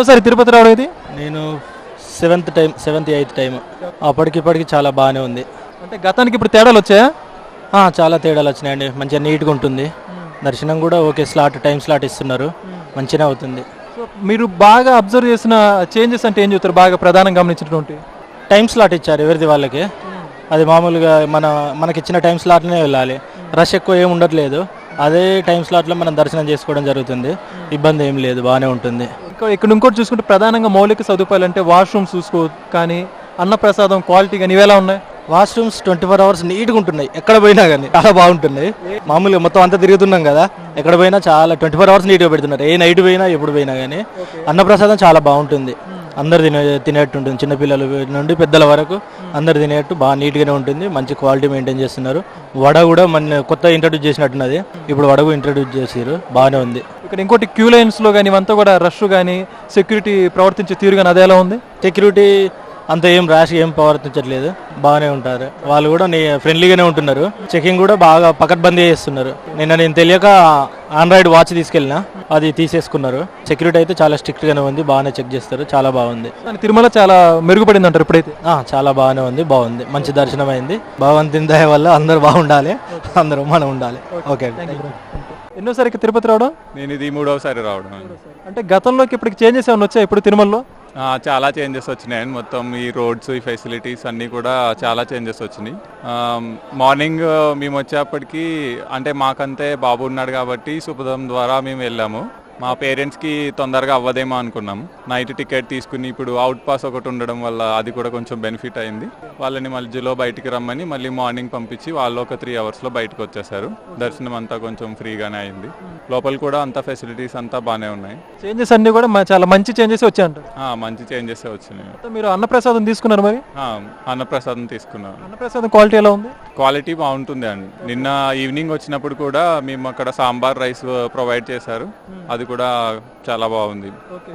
ఒకసారి తిరుపతి రావడం ఇది నేను సెవెంత్ ఎయిత్ టైం అప్పటికిప్పటికి చాలా బాగానే ఉంది. అంటే గతానికి ఇప్పుడు తేడాలు వచ్చాయా? చాలా తేడాలు వచ్చినాయండి. మంచిగా నీట్గా ఉంటుంది. దర్శనం కూడా ఓకే, టైం స్లాట్ ఇస్తున్నారు, మంచిగా అవుతుంది. సో మీరు బాగా అబ్జర్వ్ చేసిన చేంజెస్ అంటే ఏం చెప్తారు? బాగా ప్రధానంగా గమనించినటువంటి టైం స్లాట్ ఇచ్చారు ఎవరిది వాళ్ళకి. అది మామూలుగా మనకి ఇచ్చిన టైం స్లాట్లోనే వెళ్ళాలి. రష్ ఎక్కువ ఏమి ఉండట్లేదు. అదే టైం స్లాట్లో మనం దర్శనం చేసుకోవడం జరుగుతుంది. ఇబ్బంది ఏం లేదు, బాగానే ఉంటుంది. ఇక్కడ ఇంకోటి చూసుకుంటే ప్రధానంగా మౌలిక సదుపాయాలు అంటే వాష్రూమ్స్ చూసుకో కానీ అన్నప్రసాదం క్వాలిటీ కానీ ఇవేలా ఉన్నాయి? వాష్రూమ్స్ 24 hours నీట్గా ఉంటున్నాయి. ఎక్కడ పోయినా కానీ చాలా బాగుంటున్నాయి. మామూలుగా మొత్తం అంతా తిరుగుతున్నాం కదా, ఎక్కడ పోయినా చాలా 24 hours నీట్గా పెడుతున్నారు. ఏ నైట్ పోయినా ఎప్పుడు పోయినా కానీ అన్నప్రసాదం చాలా బాగుంటుంది. అందరు తినేట్టు ఉంటుంది. చిన్నపిల్లల నుండి పెద్దల వరకు అందరు తినేట్టు బాగా నీట్గానే ఉంటుంది. మంచి క్వాలిటీ మెయింటైన్ చేస్తున్నారు. వడ కూడా మన కొత్త ఇంట్రడ్యూస్ చేసినట్టున్నది. ఇప్పుడు వడకు ఇంట్రడ్యూస్ చేసారు, బాగానే ఉంది. ఇక్కడ ఇంకోటి క్యూ లైన్స్లో కానీ ఇవంతా కూడా రష్ కానీ సెక్యూరిటీ ప్రవర్తించే తీరు కానీ అదేలా ఉంది? సెక్యూరిటీ అంత ఏం ర్యాష్ ఏం ప్రవర్తించట్లేదు, బాగానే ఉంటారు. వాళ్ళు కూడా ఫ్రెండ్లీగానే ఉంటున్నారు. చెకింగ్ కూడా బాగా పకడ్బందీ చేస్తున్నారు. నేను తెలియక ఆండ్రాయిడ్ వాచ్ తీసుకెళ్ళినా, అది తీసేసుకున్నారు. సెక్యూరిటీ అయితే చాలా స్ట్రిక్ట్ గానే ఉంది, బాగానే చెక్ చేస్తారు, చాలా బాగుంది. తిరుమల చాలా మెరుగుపడింది అంటారు ఇప్పుడైతే? చాలా బాగానే ఉంది, బాగుంది, మంచి దర్శనం అయింది. భగవంతుని దయ వల్ల అందరూ బాగుండాలి, అందరూ మనం ఉండాలి. ఓకే. ఎన్నోసారికి తిరుపతి రావడం? నేను ఇది 3వసారి రావడం. అంటే గతంలోకి ఇప్పటికి చేంజెస్ ఏమైనా వచ్చాయి ఇప్పుడు తిరుమలలో? చాలా చేంజెస్ వచ్చినాయి. మొత్తం ఈ రోడ్స్, ఈ ఫెసిలిటీస్ అన్నీ కూడా చాలా చేంజెస్ వచ్చినాయి. మార్నింగ్ మేము వచ్చేప్పటికి అంటే మాకంతే బాబు ఉన్నాడు కాబట్టి సుపదం ద్వారా మేము వెళ్ళాము. మా పేరెంట్స్కి తొందరగా అవ్వదేమో అనుకున్నాం. నైట్ టికెట్ తీసుకుని ఇప్పుడు అవుట్ పాస్ ఒకటి ఉండడం వల్ల అది కూడా కొంచెం బెనిఫిట్ అయింది. వాళ్ళని మధ్యలో బయటికి రమ్మని మళ్ళీ మార్నింగ్ పంపించి వాళ్ళు ఒక 3 hours బయటకు వచ్చేసారు. దర్శనం అంతా కొంచెం ఫ్రీగానే అయింది. లోపల కూడా అంతా ఫెసిలిటీస్ అంతా బాగానే ఉన్నాయి. చేంజెస్ అన్ని కూడా చాలా మంచి చేంజెస్ వచ్చాయంట? మంచి చేంజెస్ వచ్చినాయి. మీరు అన్నప్రసాదం తీసుకున్నారు మరి? అన్నప్రసాదం తీసుకున్నాం. అన్నప్రసాదం క్వాలిటీ ఎలా ఉంది? క్వాలిటీ బాగుంటుంది అండి. నిన్న ఈవినింగ్ వచ్చినప్పుడు కూడా మేము అక్కడ సాంబార్ రైస్ ప్రొవైడ్ చేశారు. అది కూడా చాలా బాగుంది.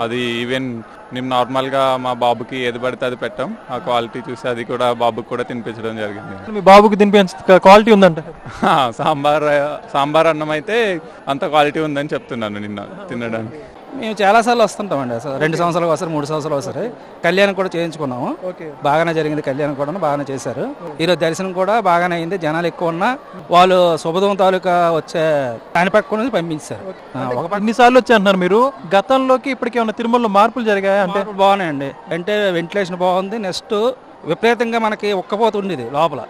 అది ఈవెన్ మేము నార్మల్ గా మా బాబుకి ఏది పడితే అది పెట్టాం. ఆ క్వాలిటీ చూసి అది కూడా బాబుకి కూడా తినిపించడం జరిగింది. మీ బాబుకి తినిపించే క్వాలిటీ ఉందంట? సాంబార్ అన్నం అయితే అంత క్వాలిటీ ఉందని చెప్తున్నాను నిన్న తినడానికి. మేము చాలాసార్లు వస్తుంటామండి. అసలు 2 సంవత్సరాలకు ఒకసారి 3 సంవత్సరాలు ఒకసారి కళ్యాణం కూడా చేయించుకున్నాము. బాగానే జరిగింది. కళ్యాణం కూడా బాగానే చేశారు. ఈరోజు దర్శనం కూడా బాగానే అయింది. జనాలు ఎక్కువ ఉన్నా వాళ్ళు శుభదం తాలూకా వచ్చే దాని పక్క పంపించారు. ఎన్నిసార్లు వచ్చి అంటున్నారు మీరు? గతంలోకి ఇప్పటికి ఏమన్నా తిరుమలలో మార్పులు జరిగాయా? అంటే బాగున్నాయండి. అంటే వెంటిలేషన్ బాగుంది. నెక్స్ట్ విపరీతంగా మనకి ఒక్కపోతు ఉండేది లోపల.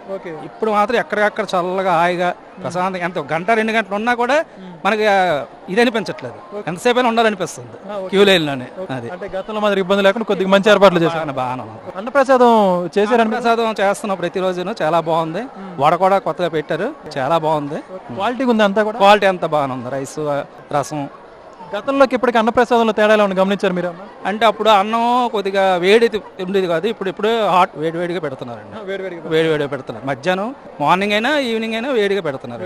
ఇప్పుడు మాత్రం ఎక్కడికక్కడ చల్లగా హాయిగా ప్రశాంతంగా ఎంత 1-2 గంటలు ఉన్నా కూడా మనకి ఇది అనిపించట్లేదు. ఎంతసేపు అయినా ఉండాలనిపిస్తుంది క్యూ లైన్లోనే. అది అంటే గతంలో మాత్రం ఇబ్బంది లేకుండా కొద్దిగా మంచి ఏర్పాట్లు చేశారు. బాగా అన్నప్రసాదం చేశారు. అన్నప్రసాదం చేస్తున్నాం ప్రతిరోజును. చాలా బాగుంది. వడ కూడా కొత్తగా పెట్టారు, చాలా బాగుంది. క్వాలిటీ ఉంది అంతా కూడా? క్వాలిటీ అంతా బాగానే ఉంది. రైస్, రసం. గతంలోకి ఇప్పటికి అన్నప్రసాదంలో తేడా గమనించారు మీరు? అంటే అప్పుడు అన్నం కొద్దిగా వేడి ఉండేది కాదు. ఇప్పుడు హాట్ వేడిగా పెడుతున్నారండి. వేడిగా పెడుతున్నారు. మధ్యాహ్నం, మార్నింగ్ అయినా ఈవినింగ్ అయినా వేడిగా పెడుతున్నారు.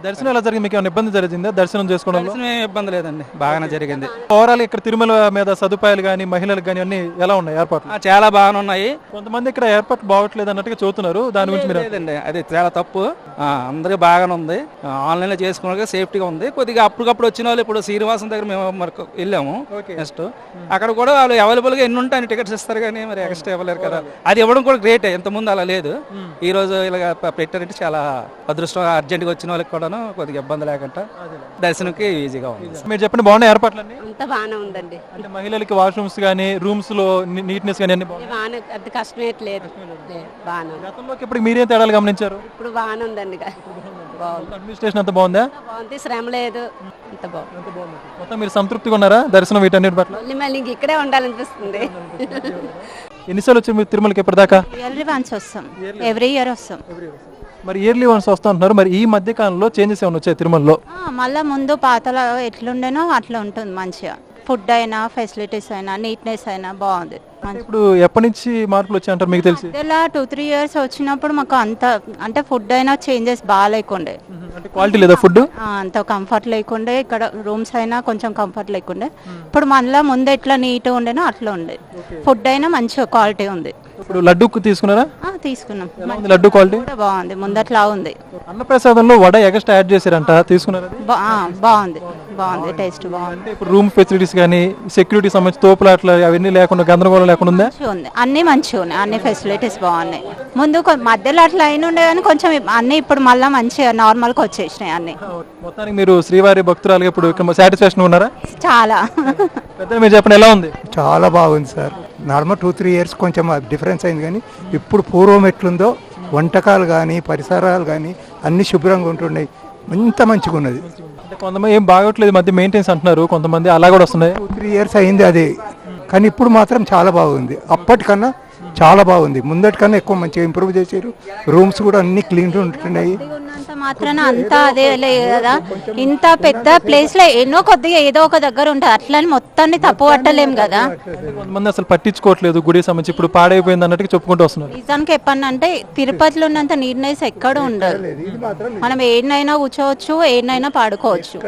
దర్శనం ఎలా జరిగింది? మీకు ఏమైనా ఇబ్బంది జరిగిందా దర్శనం చేసుకోవడంలో? ఇబ్బంది లేదండి, బాగానే జరిగింది. ఓవరాల్ ఇక్కడ తిరుమల మీద సదుపాయాలు కానీ మహిళలకు కానీ అన్ని ఎలా ఉన్నాయి ఏర్పాట్లు? చాలా బాగానే ఉన్నాయి. కొంతమంది ఇక్కడ ఏర్పాట్లు బాగోట్లేదు అన్నట్టుగా చూస్తున్నారు. దాని గురించి మీరు? లేదండి, అది చాలా తప్పు. అందరికి బాగానే ఉంది. ఆన్లైన్ లో చేసుకున్న సేఫ్టీగా ఉంది. కొద్దిగా అప్పటికప్పుడు వచ్చిన వాళ్ళు ఇప్పుడు శ్రీనివాసం దగ్గర మేము వెళ్ళాము. నెక్స్ట్ అక్కడ కూడా వాళ్ళు అవైలబుల్ గా ఎన్ని ఉంటాయని టికెట్స్ ఇస్తారు కానీ మరి ఎక్స్ట్రా ఇవ్వలేరు కదా. అది ఇవ్వడం కూడా గ్రేట్. ఇంత ముందు అలా లేదు. ఈ రోజు ఇలా పెట్టారంటే చాలా అదృష్టం. అర్జెంట్ గా వచ్చిన వాళ్ళకి కూడా కొద్దిగా ఇబ్బంది లేకుండా దర్శనంకి ఈజీగా ఉంది. మీరు చెప్పండి, బాగున్నాయి ఏర్పాట్లు అన్ని? అంతా బాగానే ఉందండి. అంటే మహిళలకి వాష్రూమ్స్ కానీ రూమ్స్ లో నీట్నెస్ కానీ అన్ని బాగానే, అది కష్టమే లేదు. బాగానే. గతంలోకి ఇప్పుడు మీరేం తేడాలు గమనించారు? ఇప్పుడు బాగానే ఉందండి. బాగుంది. అడ్మినిస్ట్రేషన్ అంతా బాగుందా? బాగుంది, శ్రమ లేదు. అంత బాగుంది. మొత్తం మీరు సంతృప్తిగా ఉన్నారా దర్శనం వీటన్నిటి పట్ల? మళ్ళీ ఇక్కడే ఉండాలనిపిస్తుంది. ఎన్నిసార్లు వచ్చి మీరు తిరుమలకి ఎప్పటిదాకా? ఇయర్లీ వన్స్ వస్తాం. ఎవ్రీ ఇయర్ వస్తాం. మరి ఇయర్లీ వన్స్ వస్తా ఉంటున్నారు. మరి ఈ మధ్య కాలంలో చేంజెస్ ఏమైనా వచ్చాయి తిరుమలలో? మళ్ళీ ముందు పాతలో ఎట్లుండేనో అట్లా ఉంటుంది. మంచిగా ఫుడ్ అయినా, ఫెసిలిటీస్ అయినా, నీట్నెస్ అయినా బాగుంది. ఇప్పుడు ఎప్పటి నుంచి మార్పులు వచ్చాయంటారు మీకు తెలిసి? ఇలా 2-3 years వచ్చినప్పుడు మాకు అంత అంటే ఫుడ్ అయినా చేంజెస్ బాగా లేకుండే. అంటే క్వాలిటీ లేదా ఫుడ్? అంత కంఫర్ట్ లేకుండే. ఇక్కడ రూమ్స్ అయినా కొంచెం కంఫర్ట్ లేకుండే. ఇప్పుడు మళ్ళీ ముందు ఎట్లా నీట్గా ఉండేనో అట్లా ఉండే. ఫుడ్ అయినా మంచిగా క్వాలిటీ ఉంది. ఇప్పుడు లడ్డు తీసుకున్నారా? తీసుకున్నాం. లడ్డు క్వాలిటీ బాగుంది, ముందట్లా ఉంది. అన్నప్రసాదంలో వడ ఎక్స్ట్రా యాడ్ చేశారంట, తీసుకున్నారా? బాగుంది, బాగుంది, టేస్ట్ బాగుంది. అంటే ఇప్పుడు రూమ్ ఫెసిలిటీస్ కానీ సెక్యూరిటీ సంబంధించి తోపులాట్లు అవన్నీ లేకుండా గందరగోళం లేకుండా ఉందా? మంచిగా ఉంది, అన్ని మంచిగా ఉన్నాయి, అన్ని ఫెసిలిటీస్ బాగున్నాయి. ముందు మధ్యలో అట్లా అయిన ఉండే కానీ కొంచెం అన్ని ఇప్పుడు మళ్ళీ మంచిగా నార్మల్గా వచ్చేసినాయి అన్ని. మొత్తానికి మీరు శ్రీవారి భక్తురాలుగా ఇప్పుడు ఇక్కడ సాటిస్ఫాక్షన్ ఉన్నారా? చాలా పెద్ద మీరు చెప్పండి ఎలా ఉంది? చాలా బాగుంది సార్. నార్మల్ 2-3 ఇయర్స్ కొంచెం డిఫరెన్స్ అయింది, కానీ ఇప్పుడు పూర్వం ఎట్లుందో వంటకాలు కానీ పరిసరాలు కానీ అన్ని శుభ్రంగా ఉంటున్నాయి. ఇంత మంచిగా ఉన్నది. అంటే కొంతమంది ఏం బాగోట్లేదు మధ్య మెయింటెన్స్ అంటున్నారు, కొంతమంది అలా కూడా వస్తున్నాయి. 2-3 ఇయర్స్ అయింది అదే, కానీ ఇప్పుడు మాత్రం చాలా బాగుంది. అప్పటికన్నా చాలా బాగుంది, ముందటికన్నా ఎక్కువ మంచిగా ఇంప్రూవ్ చేశారు. రూమ్స్ కూడా అన్ని క్లీన్ ఉంటున్నాయి. ఉన్నంత మాత్రాన అంతా అదే లేదు కదా, ఇంత పెద్ద ప్లేస్ లో ఎన్నో కొద్దిగా ఏదో ఒక దగ్గర ఉంటుంది, అట్లని మొత్తాన్ని తప్పు పట్టలేం కదా. కొంతమంది అసలు పట్టించుకోవట్లేదు గుడి సంబంధించి, ఇప్పుడు పాడైపోయింది అన్నట్టు చెప్పుకుంటూ వస్తున్నారు. నిజానికి చెప్పానంటే తిరుపతిలో ఉన్నంత నీట్నెస్ ఎక్కడ ఉండదు. మనం ఏడనైనా కూర్చోవచ్చు, ఏడనైనా పాడుకోవచ్చు,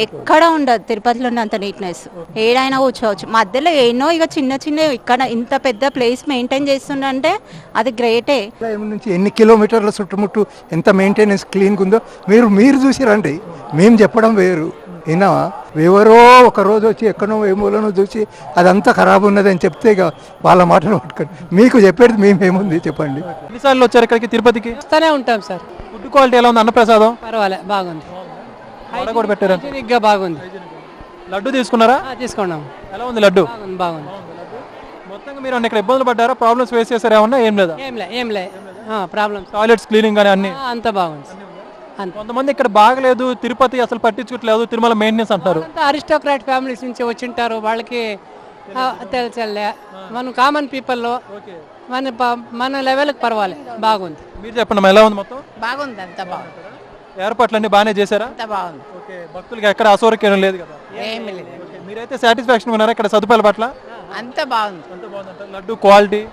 ఎక్కడ ఉండదు తిరుపతిలో ఉన్నంత నీట్నెస్. ఏడైనా కూర్చోవచ్చు, మధ్యలో ఎన్నో ఇక చిన్న చిన్న ఇక్కడ ఇంత పెద్ద ప్లేస్ మెయింటైన్ చేస్తుండే అది గ్రేటే. నుంచి ఎన్ని కిలోమీటర్ల చుట్టుముట్టు ఎంత మెయింటెనెన్స్ క్లీన్గా ఉందో మీరు చూసిరండి. మేము చెప్పడం వేరు, విన్నావా? ఎవరో ఒక రోజు వచ్చి ఎక్కడో ఏమోలోనో చూసి అదంతా ఖరాబ్ ఉన్నది అని చెప్తే ఇక వాళ్ళ మాటలు పట్టుకొని మీకు చెప్పేది మేమేముంది చెప్పండి. ఎన్నిసార్లు వచ్చారు ఇక్కడికి తిరుపతికి? వస్తూనే ఉంటాం సార్. ఫుడ్ క్వాలిటీ ఎలా ఉంది? అన్నప్రసాదం పర్వాలే, బాగుంది, వడ కూడా పెట్టారు. హైజీనిక్గా బాగుంది. లడ్డు తీసుకున్నారా? తీసుకున్నాం, ఎలా ఉంది లడ్డు? బాగుంది బాగుంది. మొత్తంగా మీరు ఇక్కడ ఇబ్బందులు పడ్డారా? ప్రాబ్లమ్స్ ఫేస్ చేశారా? ఏమన్నా ఏం లేదా? ఏంలే ప్రాబ్లమ్స్, టాయిలెట్స్ క్లీనింగ్ కానీ అన్ని అంతా బాగుంది. కొంతమంది ఇక్కడ బాగలేదు, తిరుపతి అసలు పట్టించుకోవట్లేదు, తిరుమల మెయింటెనెన్స్ అంటారు. అంతా అరిస్టోక్రాట్ ఫ్యామిలీస్ నుంచి వచ్చింటారు, వాళ్ళకి తెలుసలే. మనం కామన్ పీపుల్లో మన లెవెల్కి పర్వాలే, బాగుంది. మీరు చెప్పండి ఎలా ఉంది? మొత్తం బాగుంది, అంత బాగుంది, ఏర్పాట్లు అన్ని బాగానే చేశారా? అంత బాగుంది. ఓకే, భక్తులకి ఎక్కడ అసౌకర్యం లేదు కదా? ఏమి లేదు, మీరైతే సాటిస్ఫాక్షన్ ఉన్నారా ఇక్కడ సదుపాయాల పట్ల? అంత బాగుంది. లడ్డు క్వాలిటీ,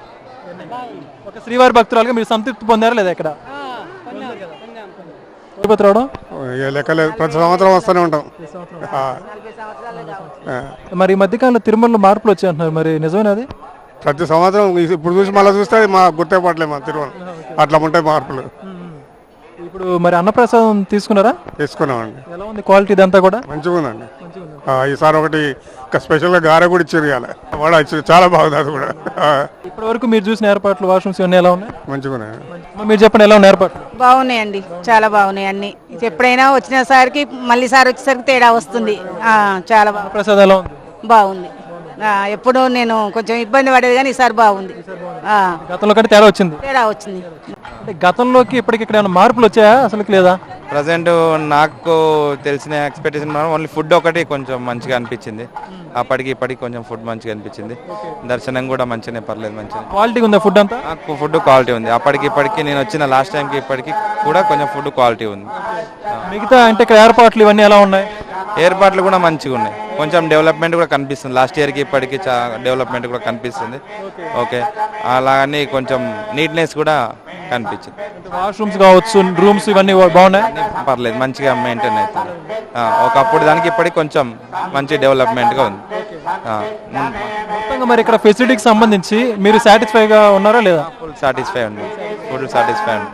ఒక శ్రీవారి భక్తురాలుగా మీరు సంతృప్తి పొందారా లేదా ఇక్కడ తిరుపతి రావడం? లెక్కలేదు, ప్రతి సంవత్సరం వస్తూనే ఉంటాం. మరి ఈ మధ్యకాలంలో తిరుమలలో మార్పులు వచ్చాయి అంటున్నారు, మరి నిజమేనా అది? ప్రతి సంవత్సరం ఇప్పుడు చూసి మళ్ళీ చూస్తే అది మా గుర్తే పడలేదు మా తిరుమల. అట్లా ఉంటాయి మార్పులు. ఇప్పుడు మరి అన్నప్రసాదం తీసుకున్నారా? తీసుకున్నామండి. ఎలా ఉంది క్వాలిటీ ఇదంతా కూడా? మంచిగా ఉందండి. ఈసారి ఒకటి స్పెషల్గా గారె కూడా ఇచ్చారు, ఇవాళ వడ ఇచ్చారు, చాలా బాగుంది అది కూడా. ఇప్పటి వరకు మీరు చూసిన ఏర్పాట్లు వాష్రూమ్స్ ఇవన్నీ ఎలా ఉన్నాయి? మంచిగా ఉన్నాయి. మీరు చెప్పండి ఎలా ఉన్నాయి ఏర్పాట్లు? బాగున్నాయండి, చాలా బాగున్నాయి అన్ని. ఎప్పుడైనా వచ్చినసరికి మళ్ళీ సారి వచ్చేసరికి తేడా వస్తుంది. చాలా బాగుంది. ప్రసాదం ఎలా ఉంది? బాగుంది. ఎప్పుడూ నేను కొంచెం ఇబ్బంది పడేది కానీ ఈసారి బాగుంది. గతంలో కంటే తేడా వచ్చింది. తేడా వచ్చింది. అంటే గతంలోకి ఇప్పటికి ఇక్కడ ఏమైనా మార్పులు వచ్చాయా అసలు లేదా? ప్రజెంట్ నాకు తెలిసిన ఎక్స్పెక్టేషన్ ఓన్లీ ఫుడ్ ఒకటి కొంచెం మంచిగా అనిపించింది. అప్పటికి ఇప్పటికి కొంచెం ఫుడ్ మంచిగా అనిపించింది. దర్శనం కూడా మంచిగానే, పర్లేదు, మంచిగా. క్వాలిటీ ఉందా ఫుడ్ అంతా? ఫుడ్ క్వాలిటీ ఉంది. అప్పటికి ఇప్పటికి నేను వచ్చిన లాస్ట్ టైంకి ఇప్పటికి కూడా కొంచెం ఫుడ్ క్వాలిటీ ఉంది. మిగతా అంటే ఇక్కడ ఏర్పాట్లు ఇవన్నీ ఎలా ఉన్నాయి? ఏర్పాట్లు కూడా మంచిగా ఉన్నాయి. కొంచెం డెవలప్మెంట్ కూడా కనిపిస్తుంది. లాస్ట్ ఇయర్కి ఇప్పటికి డెవలప్మెంట్ కూడా కనిపిస్తుంది. ఓకే, అలాగని కొంచెం నీట్నెస్ కూడా కనిపించింది. వాష్రూమ్స్ కావచ్చు, రూమ్స్ ఇవన్నీ బాగున్నాయి, పర్లేదు, మంచిగా మెయింటైన్ అవుతుంది. ఒకప్పుడు దానికి ఇప్పటికి కొంచెం మంచి డెవలప్మెంట్గా ఉంది. మొత్తంగా మరి ఇక్కడ ఫెసిలిటీకి సంబంధించి మీరు సాటిస్ఫైగా ఉన్నారా లేదా? ఫుల్ సాటిస్ఫై ఉంది, ఫుల్ సాటిస్ఫై ఉంది.